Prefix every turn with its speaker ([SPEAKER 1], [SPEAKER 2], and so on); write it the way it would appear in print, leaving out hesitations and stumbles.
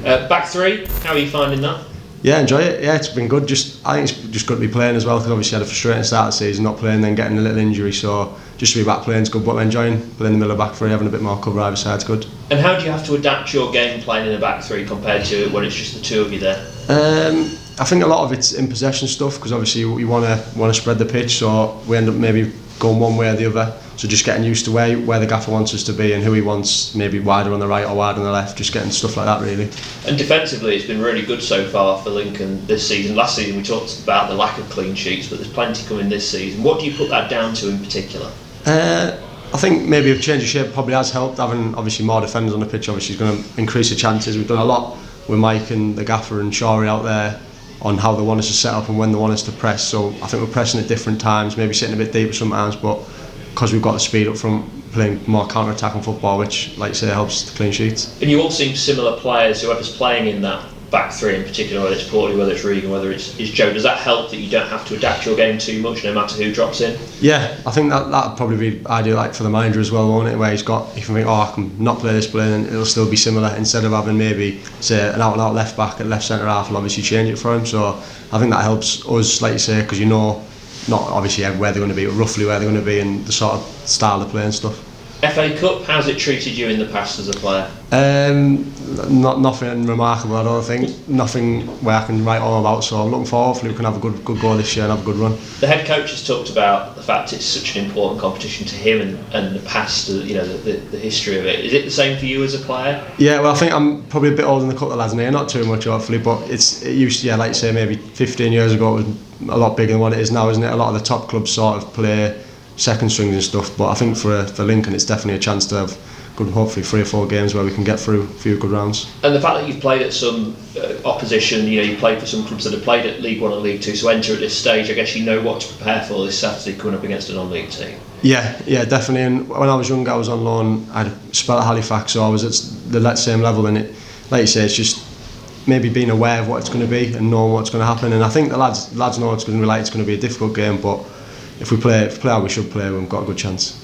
[SPEAKER 1] Back three, how are you finding that?
[SPEAKER 2] Yeah, enjoy it. Yeah, it's been good. I think it's just good to be playing as well, because obviously I had a frustrating start of the season, not playing, then getting a little injury. So just to be back playing is good. But I'm enjoying playing in the middle of back three, having a bit more cover either side's good.
[SPEAKER 1] And how do you have to adapt your game playing in a back three compared to when it's just the two of you there?
[SPEAKER 2] I think a lot of it's in possession stuff, because obviously we want to spread the pitch, so we end up maybe going one way or the other. So just getting used to where the gaffer wants us to be and who he wants, maybe wider on the right or wider on the left, just getting stuff like that really.
[SPEAKER 1] And defensively it's been really good so far for Lincoln this season. Last season we talked about the lack of clean sheets, but there's plenty coming this season. What do you put that down to in particular?
[SPEAKER 2] I think maybe a change of shape probably has helped. Having obviously more defenders on the pitch obviously is going to increase the chances. We've done a lot with Mike and the gaffer and Shawry out there on how they want us to set up and when they want us to press. So I think we're pressing at different times, maybe sitting a bit deeper sometimes, but because we've got the speed up front, playing more counter-attacking football, which, like I say, helps the clean sheets.
[SPEAKER 1] And you all seem similar players, whoever's playing in that back three in particular, whether it's Portley, whether it's Regan, whether it's Joe. Does that help that you don't have to adapt your game too much no matter who drops in?
[SPEAKER 2] Yeah, I think that'd probably be ideal, like for the manager as well, won't it, where he can think, I can not play this player and it'll still be similar, instead of having maybe say an out and out left back at left centre half and obviously change it for him. So I think that helps us, like you say, because you know not obviously where they're going to be, but roughly where they're going to be and the sort of style of play and stuff.
[SPEAKER 1] FA Cup, how's it treated you in the past as a player?
[SPEAKER 2] Nothing remarkable, I don't think. Nothing where I can write all about. So I'm looking forward. Hopefully we can have a good go this year and have a good run.
[SPEAKER 1] The head coach has talked about the fact it's such an important competition to him and the past, the history of it. Is it the same for you as a player?
[SPEAKER 2] Yeah, well I think I'm probably a bit older than a couple of lads in here, not too much hopefully, but it used to, like you say, maybe 15 years ago it was a lot bigger than what it is now, isn't it? A lot of the top clubs sort of play second strings and stuff, but I think for Lincoln it's definitely a chance to have good, hopefully 3 or 4 games where we can get through a few good rounds.
[SPEAKER 1] And the fact that you've played at some opposition, you played for some clubs that have played at League 1 and League 2, so enter at this stage, I guess you know what to prepare for this Saturday coming up against a non-league team.
[SPEAKER 2] Yeah, definitely. And when I was younger I was on loan, I had a spell at Halifax, so I was at the same level, and it, like you say, it's just maybe being aware of what it's going to be and knowing what's going to happen. And I think the lads know it's going to be like, it's going to be a difficult game, but if we play how we should play, we've got a good chance.